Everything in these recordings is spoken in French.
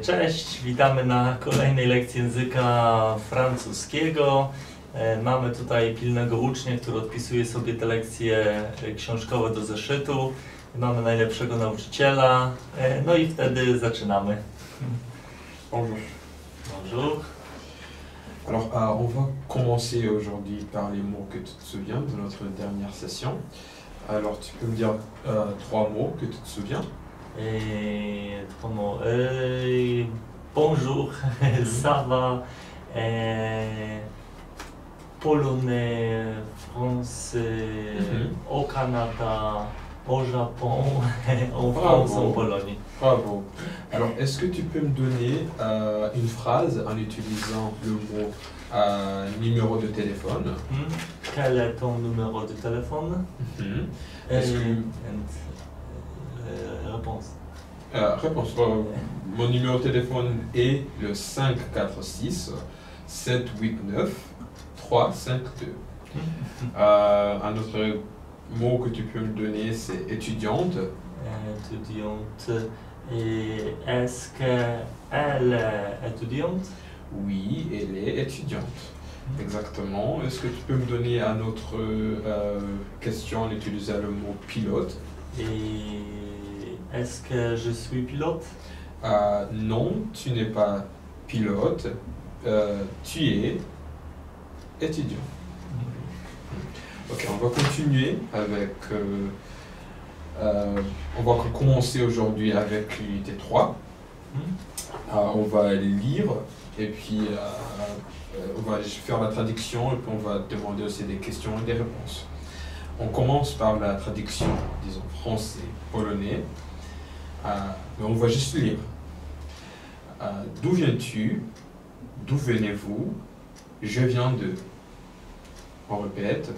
Cześć, witamy na kolejnej lekcji języka francuskiego. Mamy tutaj pilnego ucznia, który odpisuje sobie te lekcje książkowe do zeszytu. Mamy najlepszego nauczyciela, no i wtedy zaczynamy. Bonjour. Bonjour. Alors, on va commencer aujourd'hui par les mots que tu te souviens de notre dernière session. Alors, tu peux me dire 3 mots que tu te souviens? Trois mots. Bonjour, ça va. Polonais, français, au Canada, au Japon, en France, en Pologne. Bravo. Alors, est-ce que tu peux me donner une phrase en utilisant le mot numéro de téléphone? Quel est ton numéro de téléphone? Réponse. Réponse. Mon numéro de téléphone est le 546 789 352. Un autre mot que tu peux me donner, c'est étudiante. Étudiante. Et est-ce qu'elle est étudiante? Oui, elle est étudiante. Exactement. Est-ce que tu peux me donner une autre question en utilisant le mot pilote? Et est-ce que je suis pilote? Non, tu n'es pas pilote. Tu es étudiant. Ok, on va continuer avec... on va commencer aujourd'hui avec l'unité 3. On va les lire et puis on va faire la traduction et puis on va demander aussi des questions et des réponses. On commence par la traduction, disons français, polonais, mais on va juste lire. D'où viens-tu? D'où venez-vous? Je viens de. On répète.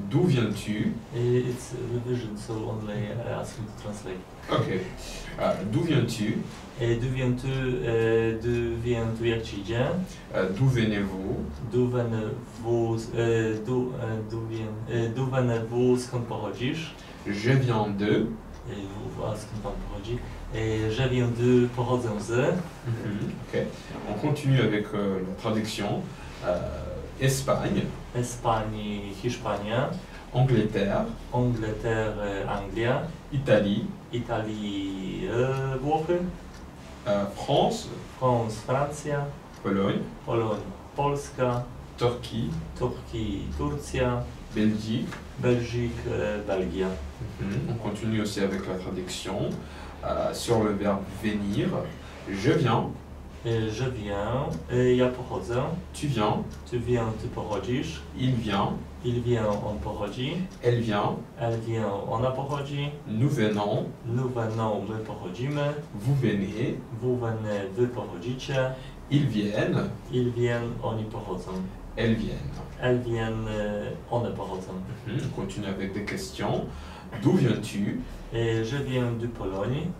D'où viens-tu? It's revision, so only ask me to translate. Ok. D'où viens-tu? Et d'où viens-tu, jak ci idzie? D'où venez-vous? D'où venez-vous, skąd pochodzisz? Je viens de. A skąd pan pochodzi? Je viens de, pochodzę z. Ok. On continue avec la traduction. Espagne. Espagne, Hiszpania. Angleterre. Angleterre, Anglia. Italie. Italie, Włochy. France. France, Francja. Pologne. Pologne, Polska. Turquie. Turquie, Turcja. Belgique. Belgique, Belgia. On continue aussi avec la traduction sur le verbe venir. Je viens. Je viens, ja pochodzę. Tu viens. Tu viens, ty pochodzisz. Il vient. Il vient, on pochodzi. Elle vient. Elle vient, ona pochodzi. Nous venons. Nous venons, my pochodzimy. Vous venez. Vous venez, wy pochodzicie. Ils viennent. Ils viennent, oni pochodzą. Elles viennent. Elles viennent, one pochodzą. On continue avec des questions. D'où viens-tu? Je viens de Pologne.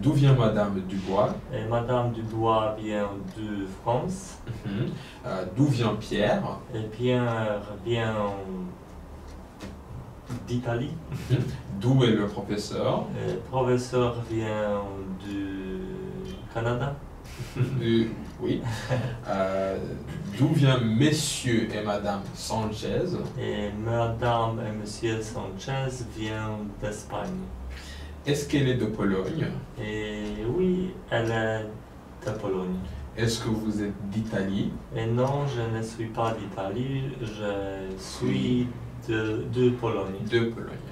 D'où vient Madame Dubois? Madame Dubois vient de France. D'où vient Pierre? Pierre vient d'Italie. D'où est le professeur? Le professeur vient du Canada. Oui. D'où vient Monsieur et Madame Sanchez? Et Madame et Monsieur Sanchez viennent d'Espagne. Est-ce qu'elle est de Pologne? Et oui, elle est de Pologne. Est-ce que vous êtes d'Italie? Et non, je ne suis pas d'Italie, je suis de Pologne. De Pologne.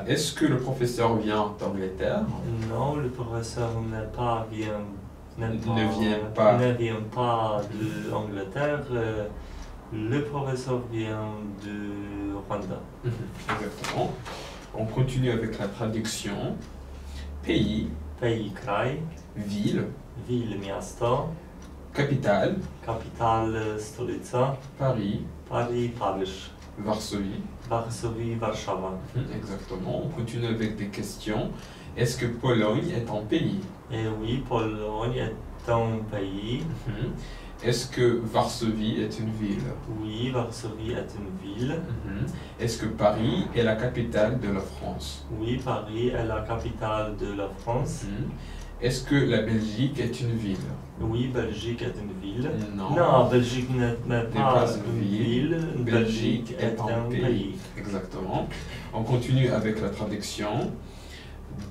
Est-ce que le professeur vient d'Angleterre? Non, le professeur ne vient pas de Angleterre. Le professeur vient de Rwanda. Exactement. On continue avec la traduction. Pays. Pays, kraj. Ville. Ville, miasto. Capitale. Capitale, stolica. Paris. Paris, Paryż. Varsovie. Varsovie, Warszawa. Exactement. On continue avec des questions. Est-ce que Pologne est un pays? Et oui, Pologne est un pays. Est-ce que Varsovie est une ville? Oui, Varsovie est une ville. Est-ce que Paris est la capitale de la France? Oui, Paris est la capitale de la France. Est-ce que la Belgique est une ville? Oui, Belgique est une ville. Non. Non, Belgique n'est pas pas une ville. Belgique est un pays. Exactement. On continue avec la traduction.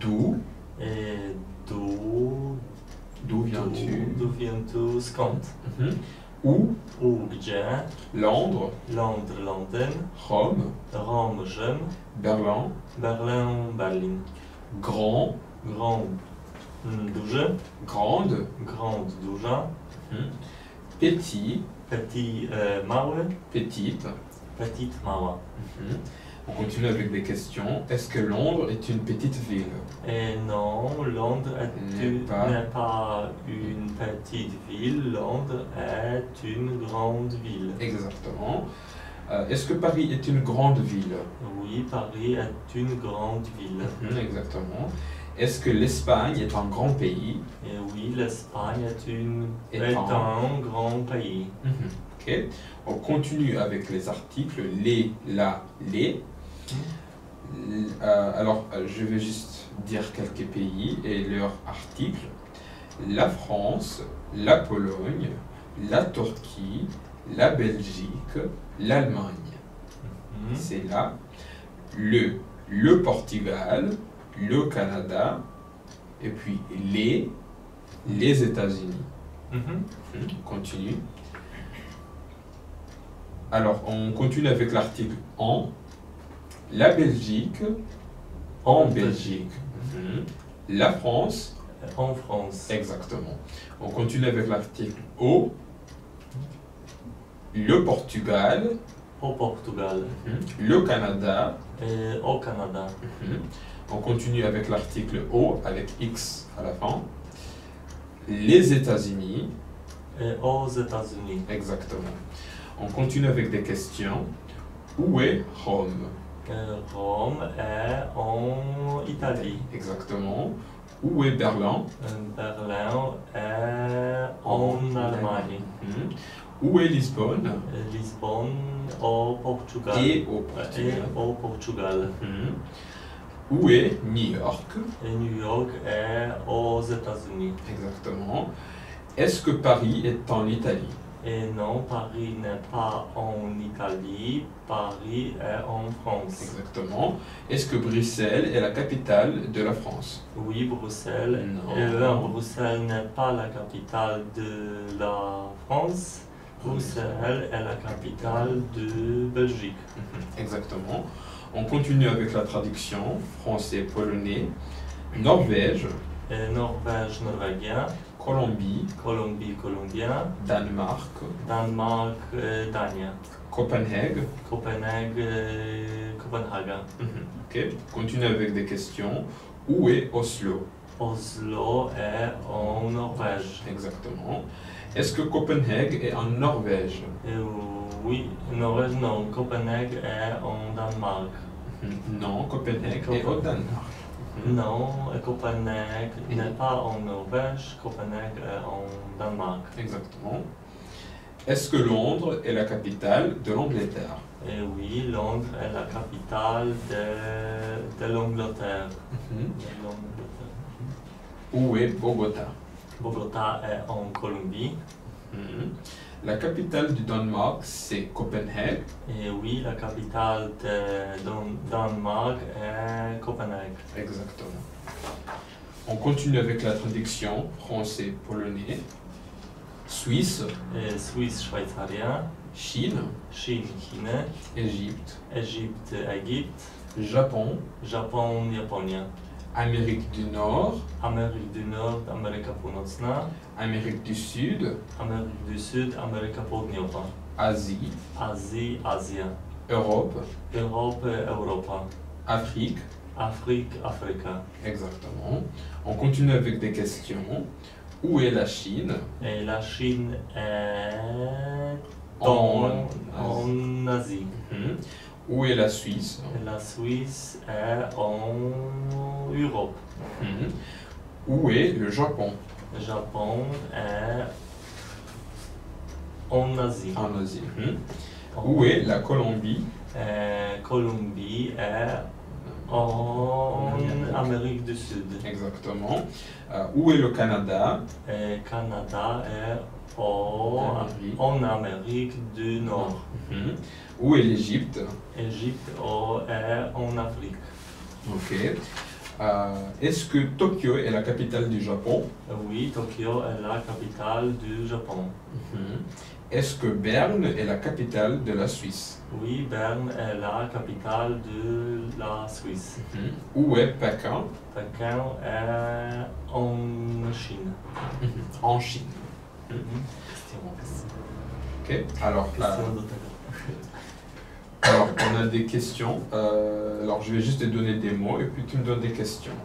D'où? Et d'où viens-tu? D'où viens-tu? Skąd? Où? Gdzie? Londres. Londres, Londyn. Rome. Rome, Rzym. Berlin. Berlin, Berlin. Grand. Grand, duży. Grande. Grande, duża. Petit. Petit, mały. Petite. Petite, mała. On continue avec des questions. Est-ce que Londres est une petite ville? Et non, Londres N'est pas. n'est pas une petite ville. Londres est une grande ville. Exactement. Est-ce que Paris est une grande ville? Oui, Paris est une grande ville. Exactement. Est-ce que l'Espagne est un grand pays? Et oui, l'Espagne est Est un grand pays. Ok. On continue avec les articles les, la, les. Alors, je vais juste dire quelques pays et leurs articles. La France, la Pologne, la Turquie, la Belgique, l'Allemagne. C'est là. Le Portugal, le Canada, et puis les États-Unis. On continue. Alors, on continue avec l'article en. La Belgique, en Belgique. La France, en France. Exactement. On continue avec l'article au. Le Portugal, Au Portugal. le Canada. Et au Canada. On continue avec l'article O avec X à la fin. Les États-Unis. Et aux États-Unis. Exactement. On continue avec des questions. Où est Rome? Rome est en Italie. Exactement. Où est Berlin? Berlin est en Allemagne. Où est Lisbonne? Lisbonne au Portugal. Et au Et au Portugal. Où est New York? Et New York est aux États-Unis. Exactement. Est-ce que Paris est en Italie? Et non, Paris n'est pas en Italie, Paris est en France. Exactement. Est-ce que Bruxelles est la capitale de la France? Oui, Bruxelles. Non. Bruxelles n'est pas la capitale de la France. Bruxelles est la capitale de Belgique. Exactement. On continue avec la traduction français-polonais. Norvège. Et Norvège, norvégien. Colombie. Colombie, colombien. Danemark. Danemark, Dania. Copenhague. Copenhague, Copenhagen. Ok. Continue avec des questions. Où est Oslo? Oslo est en Norvège. Exactement. Est-ce que Copenhague est en Norvège? Oui, Norvège non. Copenhague est en Danemark. Non, Copenhague est au Danemark. Non, Copenhague n'est pas en Norvège, Copenhague est en Danemark. Exactement. Est-ce que Londres est la capitale de l'Angleterre? Et oui, Londres est la capitale de l'Angleterre. Où est Bogota? Bogota est en Colombie. La capitale du Danemark, c'est Copenhague. Et oui, la capitale de Danemark est Copenhague. Exactement. On continue avec la traduction français-polonais. Suisse. Et Suisse, Schweizerien. Chine. Chine, Chine. Égypte. Égypte, Égypte. Japon. Japon, Japonia. Amérique du Nord. Amérique du Nord, Ameryka Północna. Amérique du Sud. Ameryka du Sud, Ameryka Południowa. Asie. Azji, Azja. Europe. Europe, Europa. Afrique. Afrique, Afryka. Exactement. On continue avec des questions. Où est la Chine? Et la Chine est En en Asie. Où est la Suisse? Et la Suisse est en Europe. Où est le Japon? Le Japon est en Asie. En Asie. Où est la Colombie? Colombie est en Amérique du Sud. Exactement. Où est le Canada? Canada est en Amérique du Nord. Où est l'Égypte? Égypte est en Afrique. Ok. Est-ce que Tokyo est la capitale du Japon? Oui, Tokyo est la capitale du Japon. Est-ce que Berne est la capitale de la Suisse? Oui, Berne est la capitale de la Suisse. Où est Pékin? Pékin est en Chine. En Chine. Ok. Alors, alors, on a des questions. Alors, je vais juste te donner des mots et puis tu me donnes des questions.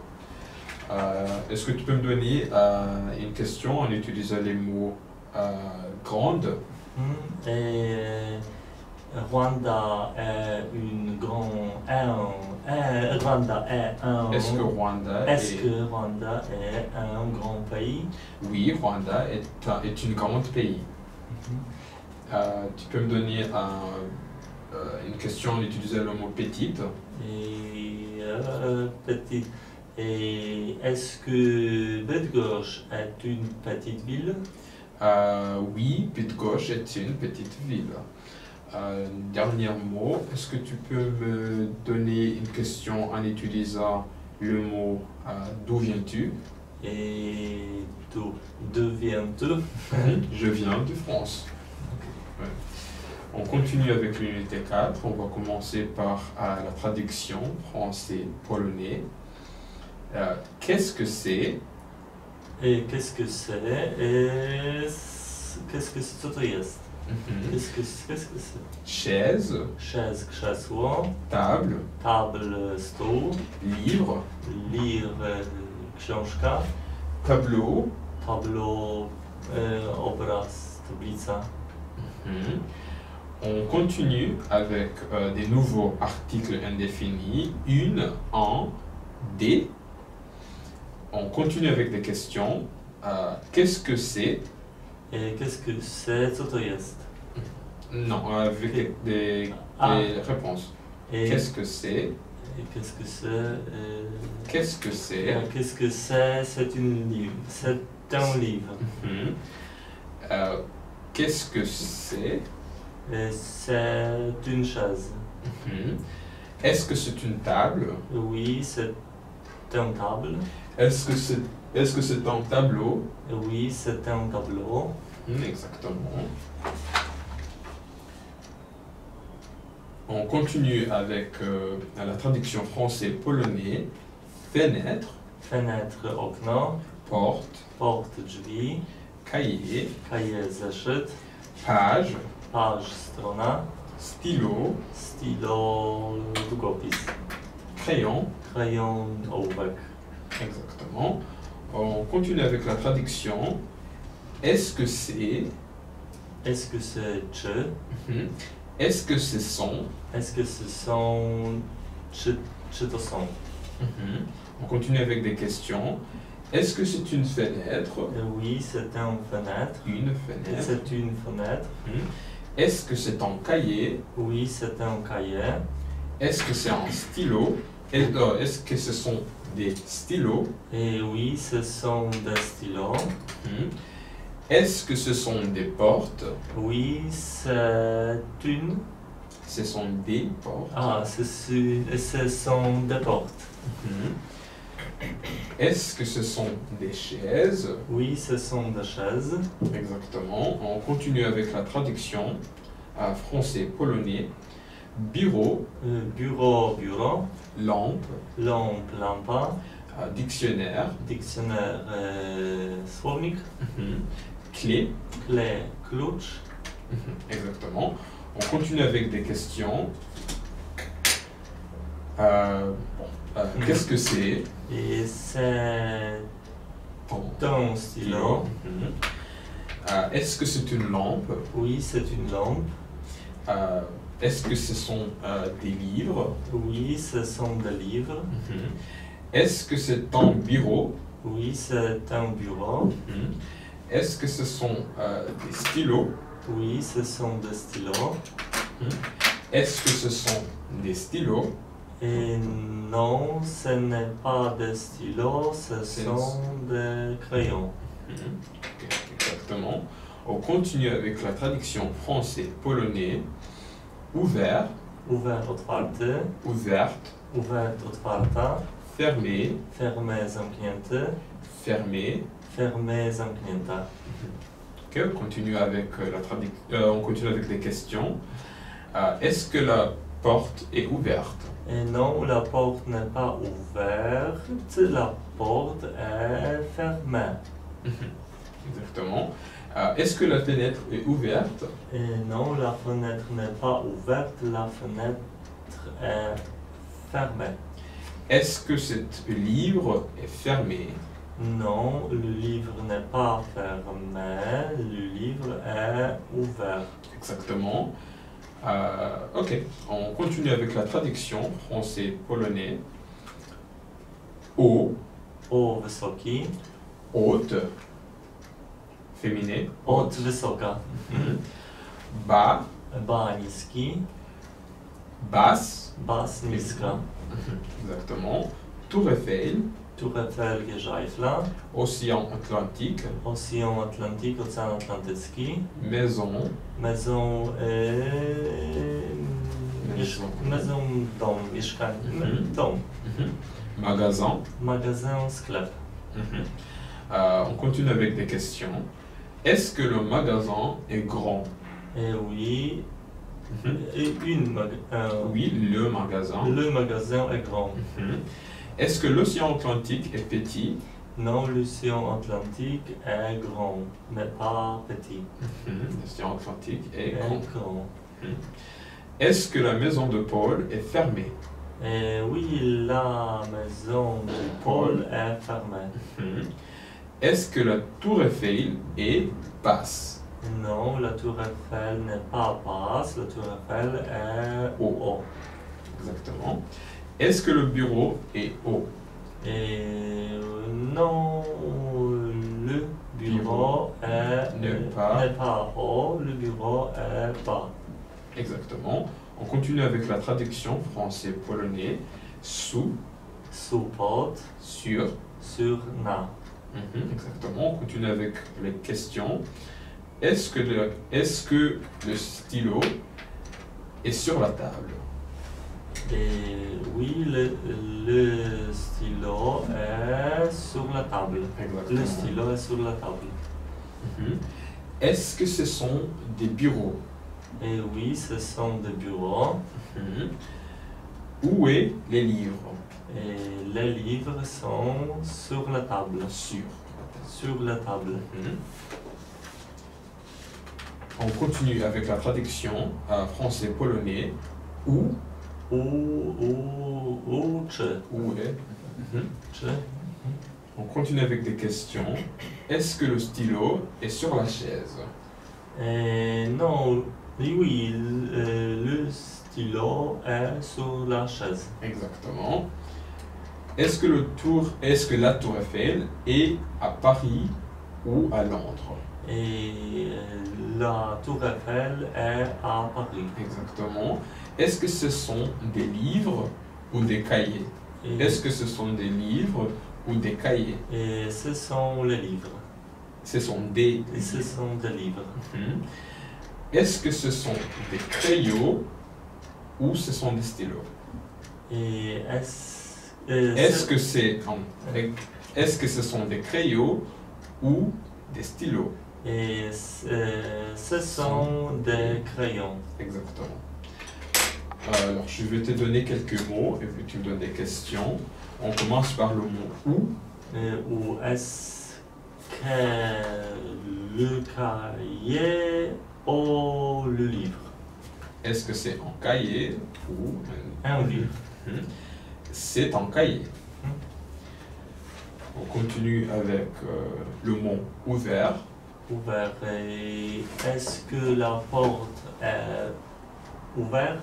Est-ce que tu peux me donner une question en utilisant les mots grande? Rwanda est une grande. Rwanda est un. Est-ce que Rwanda est un grand pays? Oui, Rwanda est une grande pays. Tu peux me donner une question en utilisant le mot petite? Petite. Et est-ce que Bydgoszcz est une petite ville? Oui, Bydgoszcz est une petite ville. Dernier mot, est-ce que tu peux me donner une question en utilisant le mot d'où viens-tu? Et d'où viens-tu? Je viens de France. Ouais. On continue avec l'unité 4. On va commencer par la traduction français-polonais. Qu'est-ce que c'est? Et qu'est-ce que c'est? Et qu'est-ce que c'est? Co to jest? Qu'est-ce que c'est? Chaise. Chaise, krzesło. Table. Table, stół. Livre. Książka. Tableau. Tableau, obraz, tablica. On continue avec des nouveaux articles indéfinis. Une, un, des. On continue avec des questions. Qu'est-ce que c'est? Et qu'est-ce que c'est? Co to jest? Non, avec des réponses. Qu'est-ce que c'est? Qu'est-ce que c'est? Qu'est-ce que c'est? Qu'est-ce que c'est? C'est une livre. C'est un livre. Qu'est-ce que c'est? C'est une chaise. Est-ce que c'est une table? Oui, c'est une table. Est-ce que c'est un tableau? Oui, c'est un tableau. Exactement. On continue avec la traduction français-polonais. Fenêtre. Fenêtre, okno. Porte. Porte, drzwi. Cahier. Cahier, zeszyt. Page. Page, strona. Stylo. Stylo, długopis. Crayon. Crayon, ołówek. Exactement. On continue avec la traduction. Est-ce que c'est? Est-ce que c'est czy? Est-ce que ce sont? Est-ce que ce sont czy to są? On continue avec des questions. Est-ce que c'est une fenêtre? Oui, c'est une fenêtre. Une fenêtre. C'est une fenêtre. Est-ce que c'est un cahier? Oui, c'est un cahier. Est-ce que c'est un stylo? Est-ce que ce sont des stylos? Et oui, ce sont des stylos. Est-ce que ce sont des portes? Oui, c'est une. Ce sont des portes. Ah, ce sont des portes. Est-ce que ce sont des chaises? Oui, ce sont des chaises. Exactement. On continue avec la traduction à français-polonais. Bureau. Bureau, bureau. Lampe. Lampe, lampa. Dictionnaire. Dictionnaire, słownik. Clé. Clé, klucz. Exactement. On continue avec des questions. Qu'est-ce que c'est? Et c'est ton stylo. Est-ce que c'est une lampe? Oui, c'est une lampe. Est-ce que ce sont des livres? Oui, ce sont des livres. Est-ce que c'est un bureau? Oui, c'est un bureau. Est-ce que ce sont des stylos? Oui, ce sont des stylos. Est-ce que ce sont des stylos? Et non, ce n'est pas des stylos, ce C'est- sont des crayons. Ok, exactement. On continue avec la traduction français-polonais. Ouvert, Ouvert, otwarty. ouverte, Ouvert, otwarta. fermé, Fermé, zamknięty. fermé. Fermé, zamknięta. Ok, on continue avec on continue avec des questions. Est-ce que la porte est ouverte? Et non, la porte n'est pas ouverte, la porte est fermée. Exactement. Est-ce que la fenêtre est ouverte? Et non, la fenêtre n'est pas ouverte, la fenêtre est fermée. Est-ce que ce livre est fermé? Non, le livre n'est pas fermé, le livre est ouvert. Exactement. Ok, on continue avec la traduction français-polonais. Haut, O wysoki, haute, féminin. od wysoka. Bas, Ba niski, basse. bas niska. Exactement. Tour Eiffel, Tour Eiffel, wieża Eiffla, océan Atlantique, Ocean Atlantyk, Ocean Atlantycki, maison, maison, maison dom, mieszkanie, dom, magasin. magazyn, sklep. On continue avec des questions. Est-ce que le magasin est grand? Et oui, et Oui, le magasin. le magasin est grand. Est-ce que l'océan Atlantique est petit? Non, l'océan Atlantique est grand, mais pas petit. L'océan Atlantique est Est grand. grand. Est-ce que la maison de Paul est fermée? Et oui, la maison de Paul est fermée. Est-ce que la tour Eiffel est basse? Non, la tour Eiffel n'est pas basse, la tour Eiffel est haut. Exactement. Est-ce que le bureau est haut? Et non, le bureau n'est n'est pas- pas haut, le bureau est bas. Exactement. On continue avec la traduction français-polonais. Sous, Sous pod, sur. sur na. Exactement. On continue avec les questions. Est-ce que le stylo est sur la table? Et oui, le stylo est sur la table. Exactement. Le stylo est sur la table. Est-ce que ce sont des bureaux? Et oui, ce sont des bureaux. Où est les livres? Et les livres sont sur la table. Sur. Sur la table. On continue avec la traduction français-polonais. Où? Czy. Où est? Czy. On continue avec des questions. Est-ce que le stylo est sur la chaise? Et non, oui, le stylo est sur la chaise. Exactement. Est-ce que la tour Eiffel est à Paris ou à Londres? Et la tour Eiffel est à Paris. Exactement. Est-ce que ce sont des livres ou des cahiers? Et, Est-ce que ce sont des livres ou des cahiers? et ce sont les livres. Ce sont des Et ce sont des livres. Est-ce que ce sont des crayons ou ce sont des stylos? Et Est-ce que ce sont des crayons ou des stylos? Et ce sont des crayons. Exactement. Alors, je vais te donner quelques mots et puis tu me donnes des questions. On commence par le mot où. Ou est-ce que le cahier ou le livre? Est-ce que c'est un cahier ou Un livre. C'est un cahier. On continue avec le mot ouvert. Ouvert. Et est-ce que la porte est ouverte?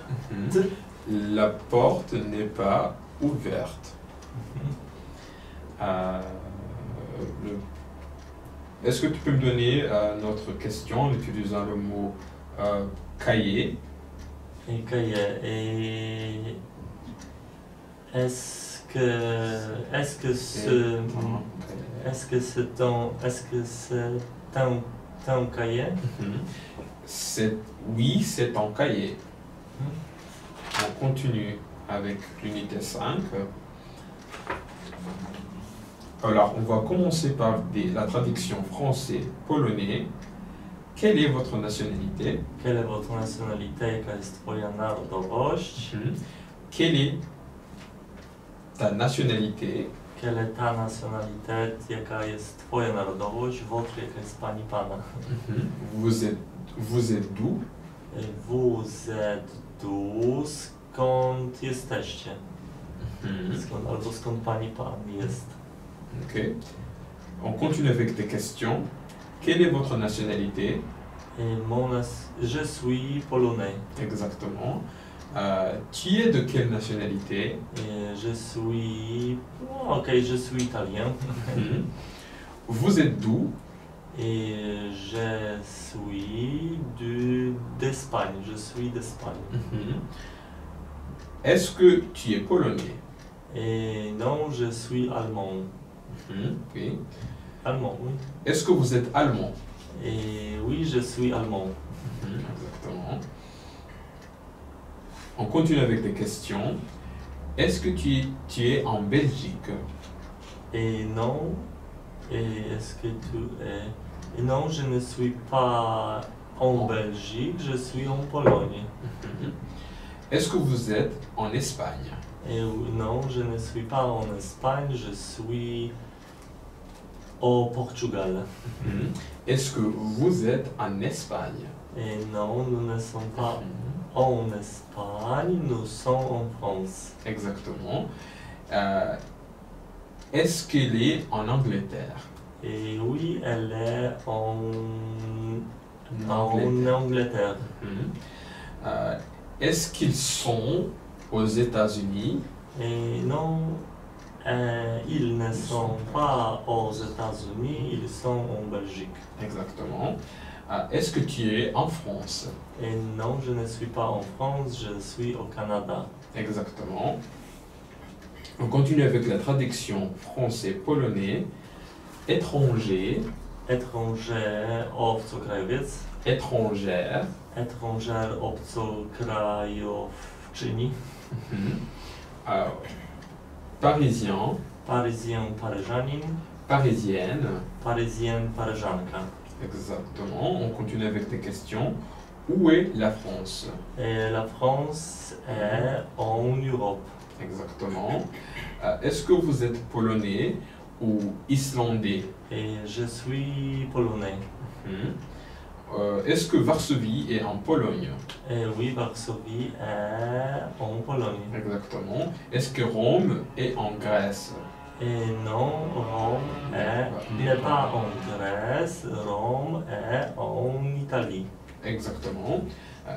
La porte n'est pas ouverte. Est-ce que tu peux me donner notre question en utilisant le mot cahier? Et cahier. Et est-ce que c'est ton cahier? Oui, c'est ton cahier. On continue avec l'unité 5. Alors, on va commencer par la traduction français-polonais. Quelle est votre nationalité? Quelle est votre nationalité? Jaka jest twoja narodowość? Quelle est ta nationalité? Quelle est ta nationalité? Jaka jest twoja narodowość? Votre, jaka jest pani pana? Vous êtes d'où? Vous êtes d'où? Skąd jesteście? Skąd pani pan jest? Ok. On continue avec des questions. Quelle est votre nationalité? Je suis polonais. Exactement. Tu es de quelle nationalité? Je suis italien. Vous êtes d'où? Et je suis d'Espagne. Je suis d'Espagne. Est-ce que tu es polonais? Et non, je suis allemand. Oui. Allemand, oui. Est-ce que vous êtes allemand? Et oui, je suis allemand. Exactement. On continue avec des questions. Est-ce que tu es en Belgique? Et non. Et est-ce que tu es... Et non, je ne suis pas en Belgique, je suis en Pologne. Est-ce que vous êtes en Espagne? Et non, je ne suis pas en Espagne, je suis au Portugal. Est-ce que vous êtes en Espagne? Et non, nous ne sommes pas en Espagne, nous sommes en France. Exactement. Est-ce qu'elle est en Angleterre? Et oui, elle est en Angleterre. Angleterre. Est-ce qu'ils sont aux États-Unis? Et non, ils ne sont pas aux États-Unis, ils sont en Belgique. Exactement. Est-ce que tu es en France? Et non, je ne suis pas en France, je suis au Canada. Exactement. On continue avec la traduction français-polonais. Étranger. Étranger, obcokrajowiec. Étrangère. Étranger, obcokrajowczyni. Parisien. Parisien, paryżanin. Parisienne. Parisienne, paryżanka. Exactement. On continue avec des questions. Où est la France? Et la France est en Europe. Exactement. Est-ce que vous êtes polonais ou islandais? Et je suis polonais. Est-ce que Varsovie est en Pologne? Et oui, Varsovie est en Pologne. Exactement. Est-ce que Rome est en Grèce? Et non, Rome n'est pas en Grèce, Rome est en Italie. Exactement.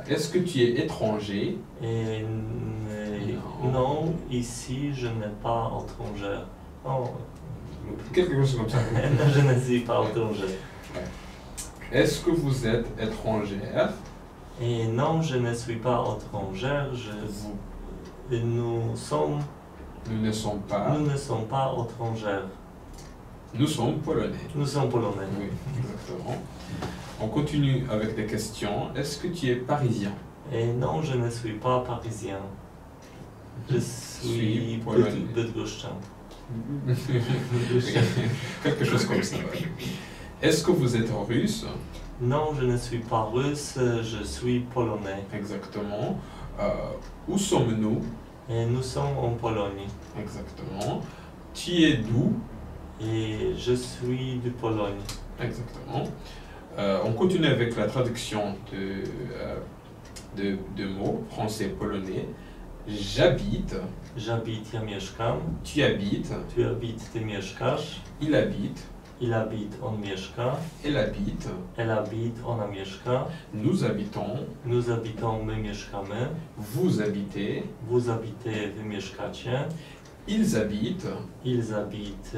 Est-ce que tu es étranger? Et non, ici je n'ai pas étranger. Non, quelque chose comme ça. je ne suis pas étranger. Est-ce que vous êtes étrangère? Et non, je ne suis pas étrangère. Nous ne sommes pas étrangères. Nous sommes polonais. Nous sommes polonais. Oui, exactement. On continue avec des questions. Est-ce que tu es parisien? Et non, je ne suis pas parisien. Je suis polonais. bydgoszczan. Quelque chose comme ça. Ouais. Est-ce que vous êtes russe? Non, je ne suis pas russe, je suis polonais. Exactement. Où sommes-nous? Et nous sommes en Pologne. Exactement. Tu es d'où? Et je suis de Pologne. Exactement. On continue avec la traduction de mots français-polonais. J'habite. J'habite, ja mieszkam. Tu habites. Tu habites, ty mieszkasz. Il habite. Il habite, on mieszka. Elle habite. Elle habite, ona mieszka. Nous habitons. Nous habitons, my mieszkamy. Vous habitez. Vous habitez, wy mieszkacie. Ils habitent. Ils habitent,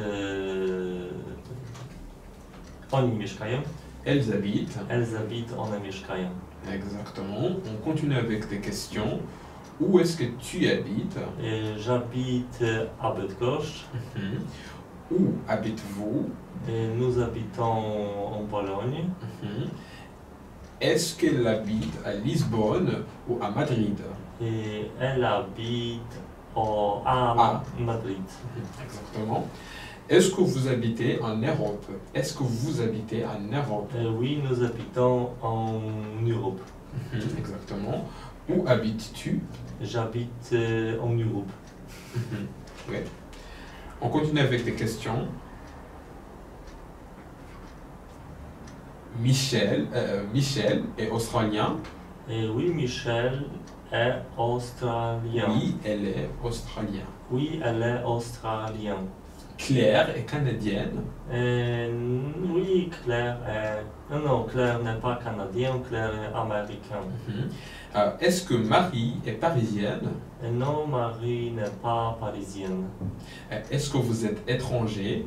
Oni mieszkają. Elles habitent. Elles habitent, one mieszkają. Exactement. On continue avec des questions. Où est-ce que tu habites? J'habite à Bydgoszcz. Où habitez-vous? Nous habitons en Pologne. Est-ce qu'elle habite à Lisbonne ou à Madrid? Et elle habite à Madrid. Exactement. Est-ce que vous habitez en Europe? Est-ce que vous habitez en Europe? Oui, nous habitons en Europe. Exactement. Où habites-tu? J'habite en Europe. Oui. On continue avec des questions. Michel est australien. Oui, Michel est australien. Oui, elle est australienne. Oui, elle est australienne. Claire est canadienne. Oui, Claire est... Non, Claire n'est pas canadienne, Claire est américaine. Est-ce que Marie est parisienne? Non, Marie n'est pas parisienne. Est-ce que vous êtes étranger?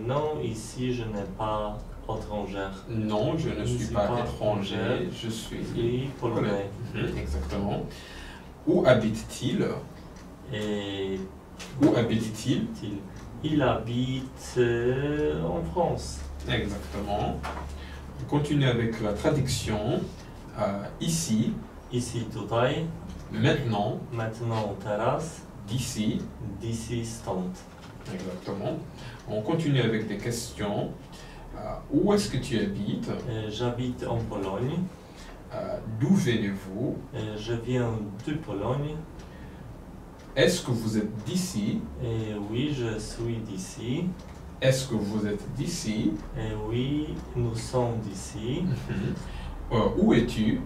Non, ici je n'ai pas étrangère. Non, je ne suis pas étranger, je suis polonais. Exactement. Où habite-t-il? Où habite-t-il? Il habite en France. Exactement. On continue avec la traduction. Ici. Ici, tutaj. Maintenant. Maintenant, teraz. D'ici. D'ici, stąd. Exactement. On continue avec des questions. Où est-ce que tu habites? J'habite en Pologne. D'où venez-vous? Je viens de Pologne. Est-ce que vous êtes d'ici? Oui, je suis d'ici. Est-ce que vous êtes d'ici? Oui, nous sommes d'ici. Où es-tu?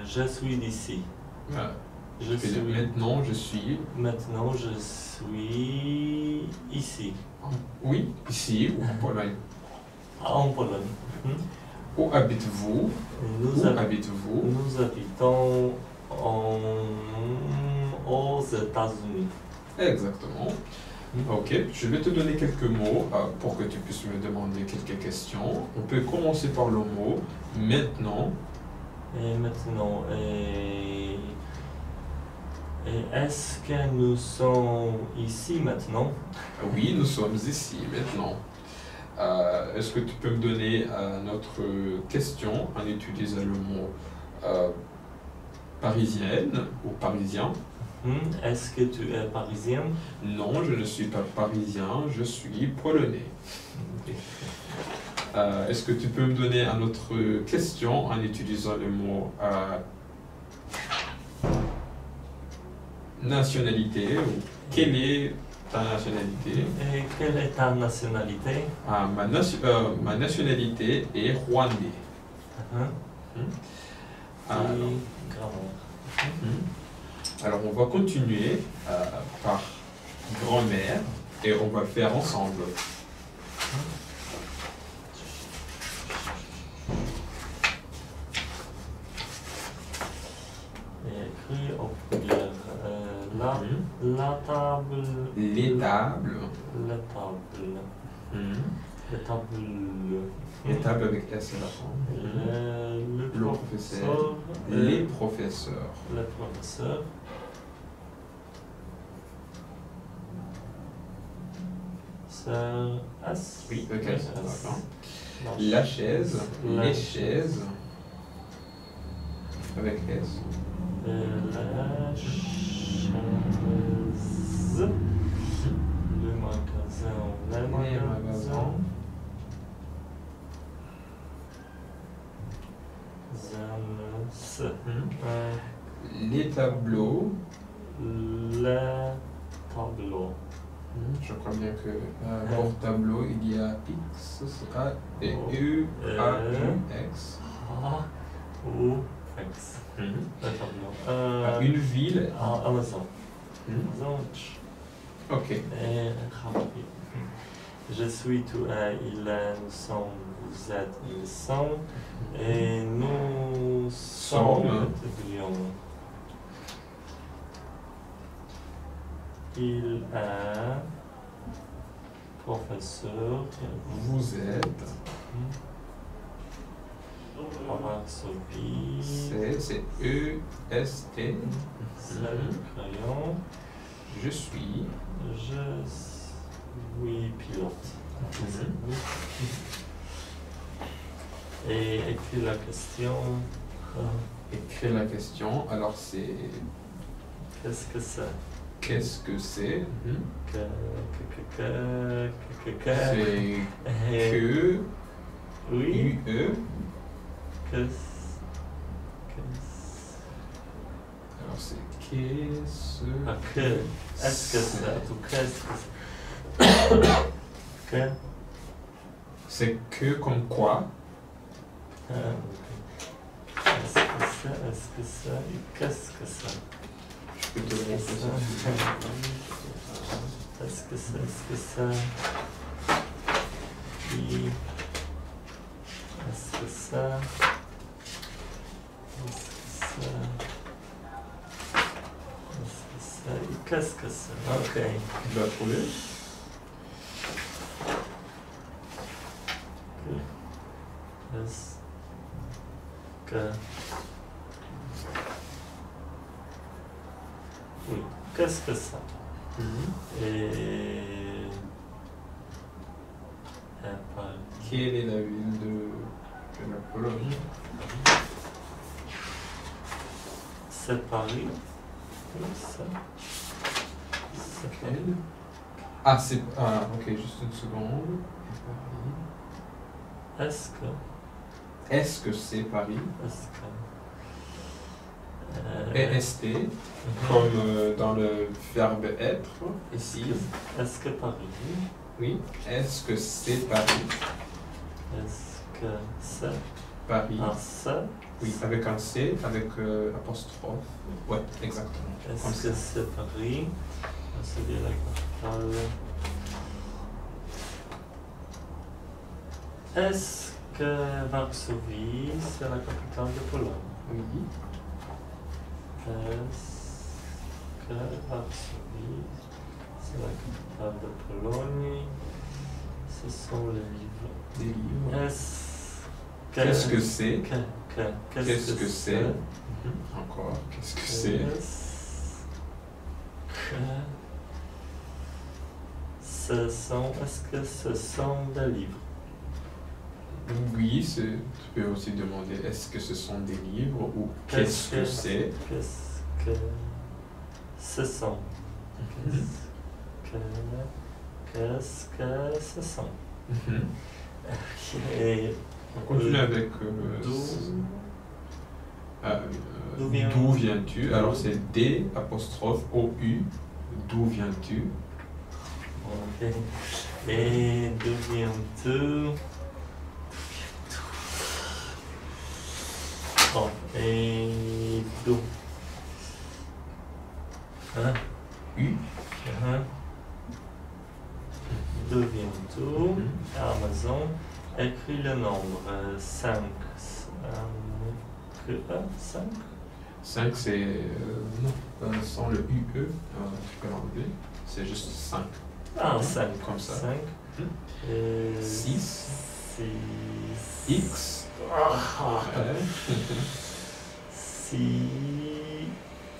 Je suis d'ici. Maintenant, je suis. Maintenant, je suis ici. Oui, ici ou en Pologne? En Pologne. Où habitez-vous? Nous habitez-vous? Nous habitons aux États-Unis. Exactement. Ok, je vais te donner quelques mots pour que tu puisses me demander quelques questions. On peut commencer par le mot maintenant. Et maintenant, est-ce que nous sommes ici maintenant? Oui, nous sommes ici maintenant. Est-ce que tu peux me donner notre question en utilisant le mot parisienne ou parisien? Est-ce que tu es parisien? Non, je ne suis pas parisien, je suis polonais. Est-ce que tu peux me donner une autre question en utilisant le mot nationalité ou quelle est ta nationalité? Et quelle est ta nationalité? Ma nationalité est rwandais. Alors on va continuer par grand-mère et on va faire ensemble. Écrit au pluriel. La table. Les tables. La table. La table. Les tables avec S à la fin. Le professeur. Les professeurs. Les professeurs. C'est S. Oui, avec S à la fin. La chaise. Les chaises. Avec S. La chaise. Le magasin. Les magasins. Les tableaux. Les tableaux. Je crois bien que pour tableau, il y a X, A, et U, A, U, X. A, U, X. Le tableau. Une ville. Amazon. Amazon. Ok. Je suis, tu es, il est, nous sommes, vous êtes, ils sont. Et nous sommes. Il est Professeur. Vous êtes. Varsovie. C'est E-S-T. C'est le crayon. Je suis. Je suis pilote. Et écris la question. Écrire la question. Alors c'est. Qu'est-ce que c'est? Qu'est-ce que c'est? C'est C'est que. Oui. U-E. Qu'est-ce Alors c'est qu'est-ce. Ah, que. Est-ce que c'est? Ou qu'est-ce que c'est? Que. C'est que comme quoi? Ah, ok. Est-ce que c'est? Est-ce que c'est? Et qu'est-ce que c'est? Je peux te le montrer ça. Est-ce que c'est? Est-ce que c'est? Qui? Est-ce que c'est? Est-ce que c'est? Est-ce que c'est? Et qu'est-ce que c'est? Ok. Tu l'as trouvé? Est-ce que... Oui. Qu'est-ce que c'est? Et... Quelle est la ville de la Pologne? C'est Paris. Oui, ça. C'est Paris. Quelle? Ah, c'est. Ah, ok, juste une seconde. Est-ce que... Est-ce que c'est Paris? Est-ce que... EST, comme dans le verbe être, ici. Est-ce que Paris? Oui. Est-ce que c'est Paris? Est-ce que c'est Paris. un c'est? Oui, avec un C, avec apostrophe. Ouais, exactement. Comme Est-ce que ça. c'est Paris? C'est bien la capitale. Est-ce que Varsovie, c'est la capitale de Pologne? Oui. Est-ce que Varsovie, c'est la capitale de Pologne? Ce sont les livres. Des livres. Qu'est-ce que c'est? Qu'est-ce que c'est? Encore. Qu'est-ce que c'est? Est-ce que ce sont des livres? Oui, tu peux aussi demander est-ce que ce sont des livres ou qu'est-ce que c'est? Qu'est-ce que ce sont? Qu'est-ce que ce sont? Et On continue avec d'où viens-tu? Alors c'est D apostrophe O-U. D'où viens-tu? ok. Et d'où viens-tu? Bon, et d'où? Hein? U. Hein? D'où viens-tu? Amazon. Écris le nombre 5. 5? 5 c'est sans le UE, tu peux l'enlever. C'est juste 5. Ah, 5. Comme ça. 5. 6. 6. X. Ah, 6.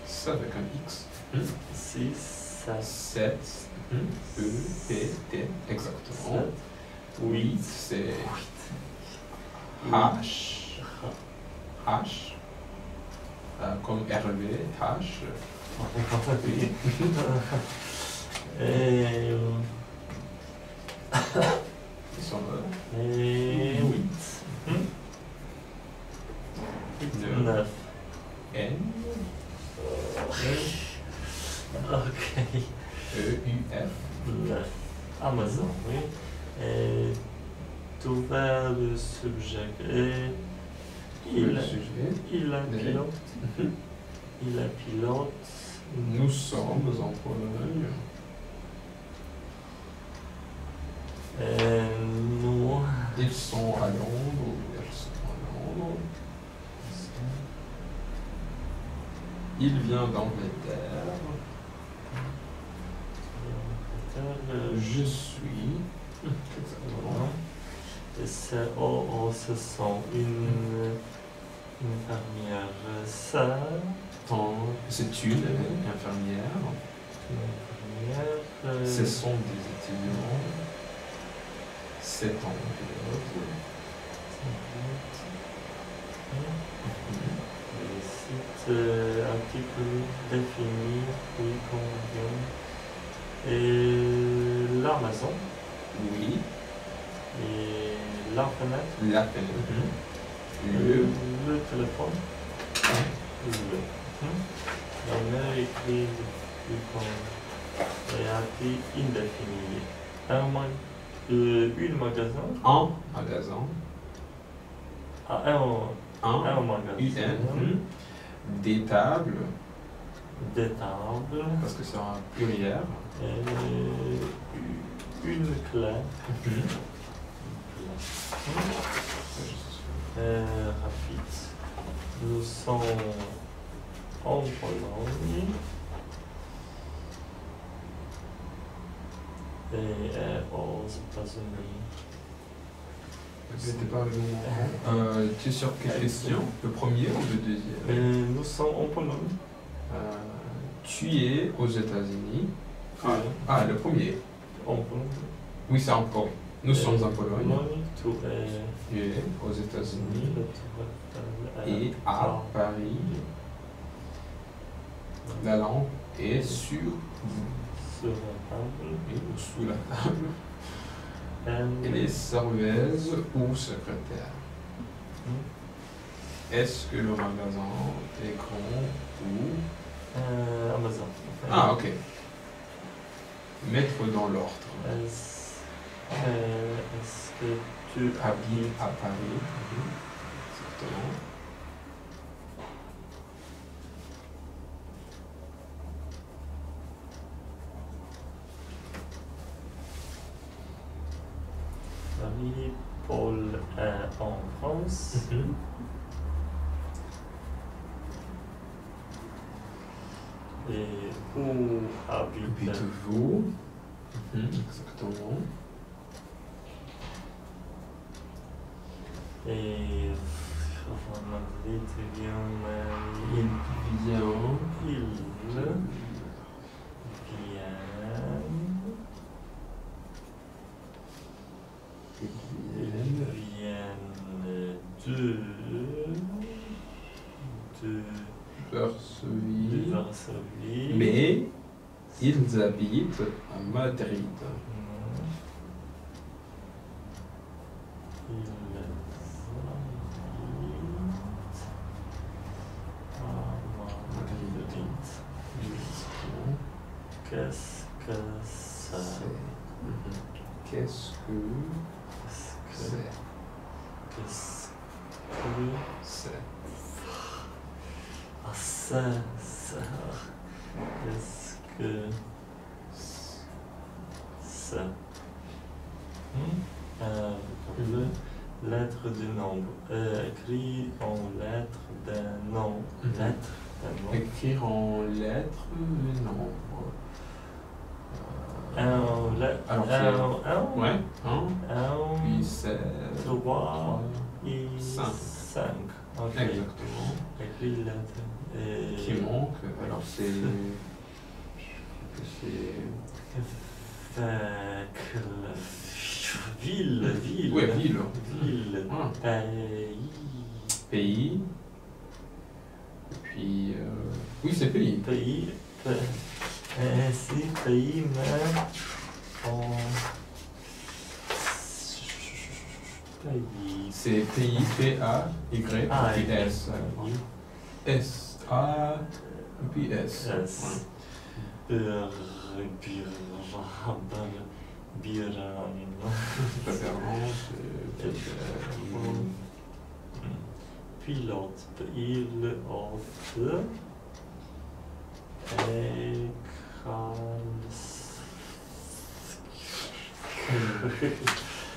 Ça avec un X. 6. 7. 7. E, P, T. Exactement. 8 c'est H. H. Comme Hervé. H. Oui. Et... Ils sont là. Et 8. 9. N. Ok. E, U, F. 9. Amazon, oui. Et tout vers le sujet. Et Le sujet. il est pilote. Il est pilote. Nous sommes en Pologne. Et nous. Ils sont à Londres. Elles sont à Londres. Il vient d'Angleterre. Je suis. C-O-O, ce sont une infirmière. C'est une infirmière. Une infirmière. Ce sont des étudiants. C'est en pilote. Le site article défini, oui, convient. Et l'Amazon. Oui. Et la fenêtre. La fenêtre. Le téléphone. La mère écrit du compte. Et article indéfini. Une magasin. Un magasin. Ah, un magasin. UN. Des tables. Des tables. Parce que c'est un pluriel. Une clé. Rapide. Nous sommes en Pologne. Et aux États-Unis. C'était pas le moment. Tu es sur quelle question? Le premier ou le deuxième? Nous sommes en Pologne. Tu es aux États-Unis. Ah, le premier. En Pologne. Oui, c'est en Pologne. Nous sommes en Pologne. Tu es aux États-Unis. Et à Paris. La lampe est sur la table. ou sous la table. Elle est serveuse ou secrétaire. Est-ce que le magasin est grand ou... Amazon. Ah, ok. Mettre dans l'ordre. Est-ce que tu Habites à Paris. Exactement. Paris, Paul est en France. Et où Habitez-vous? Exactement. Et Madrid vient. Il vient. Ils viennent de Varsovie. Varsovie. Mais ils habitent à Madrid. Qu'est-ce que ça? Qu'est-ce que c'est? Qu'est-ce que C'est. Ah, ça. Qu'est-ce que ça? Lettre du nombre. Écrit en lettres d'un nom. Lettre d'un nom. Écrire en lettres le nombre. Alors c'est... Ouais, puis c'est... 3 et 5. 5. Ok. Exactement. Écrit lettre. Qui manque, alors c'est... Ville. Ouais, ville. Ville. Pays. Et puis... Oui, c'est pays. Pays. C'est pays, mais en... Pays. C'est pays, P-A-Y, Ah, puis S. S-A, puis S. S. Pilote.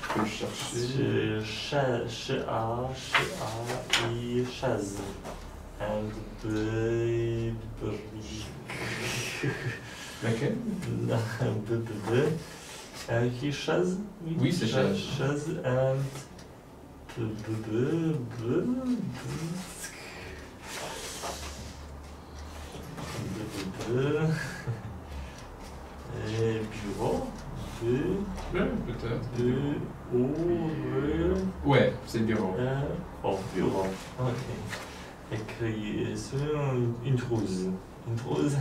Faut chercher. Chaise. And Laquelle? Chaise. Oui, c'est chaise. Chaise and Bureau. Peut-être. Bureau. Ouais, c'est bureau. Oh, bureau. Ok. Écrit sur une trousse. Une trousse.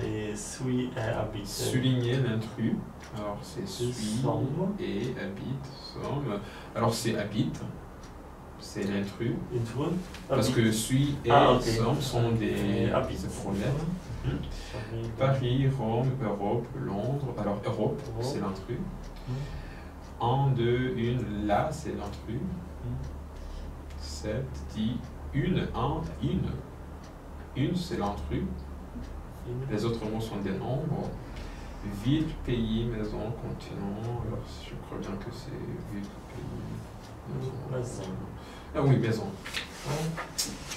Et suis habite. Souligner l'intrus. Alors c'est suis Somme. et habite. Somme. Alors c'est habite. C'est l'intrus. Une trousse. Parce que suis et ok. somme sont des habite. pronoms. Paris. Paris, Rome, Europe, Londres. Alors Europe, c'est l'intrus. Un, deux, une, là, c'est l'intrus. 7, 10, une, un, une, c'est l'intrus. Les autres mots sont des nombres. Ville, pays, maison, continent. Alors, je crois bien que c'est ville, pays, maison. Ah oui, maison.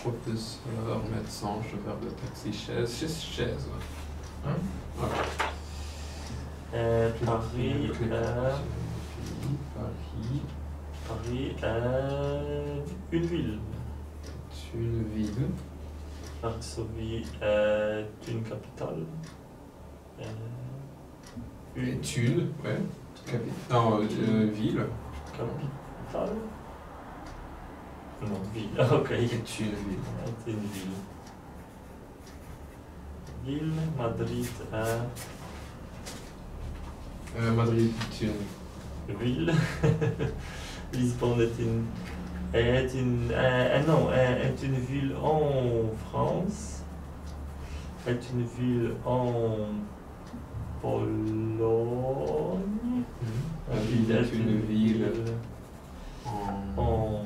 Professeur, médecin, chauffeur de taxi, chaise. Voilà. Paris. Paris. Paris. Une ville. Une ville. Varsovie est une capitale. Est une, ouais. Non, ville. Capitale. Non, ville. Ok. Est une ville. C'est une ville. Ville, Madrid Madrid est une ville. Lisbonne est une ville en France. Est une ville en Pologne. Madrid est une ville en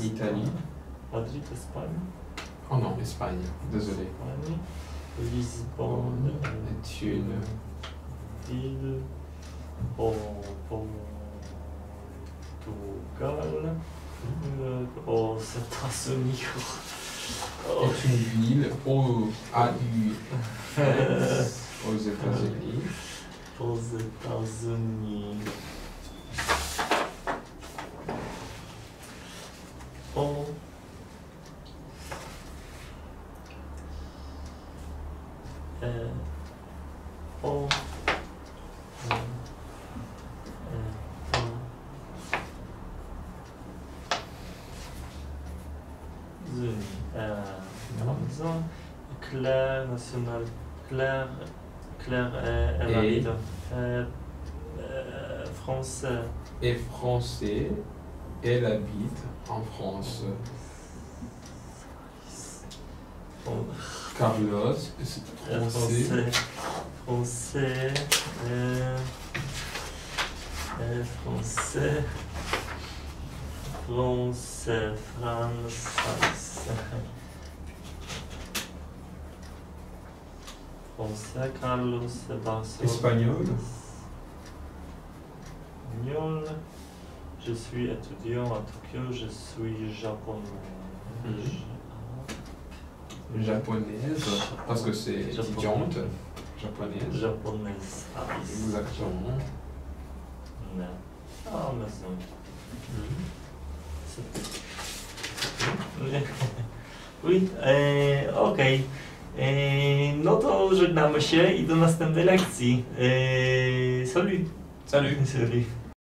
Italie. Madrid, Espagne. Oh non, Espagne, désolé. Espagne. Lisbonne Est une ville au Portugal, aux États-Unis. Est une ville aux États-Unis. Aux États-Unis. Claire nationale. Claire est valide. Français. Et français, elle habite en France. Carlos, c'est français. Français. Français, Carlos, Barcelone. Espagnol. Espagnol. Je suis étudiant à Tokyo, je suis japonais. Japonaise, parce que c'est étudiante. Japonaise. Japonaise. Exactement. Non. Ah, maison. Oui, okej. No to żegnamy się i do następnej lekcji. Salut. Salut. Salut.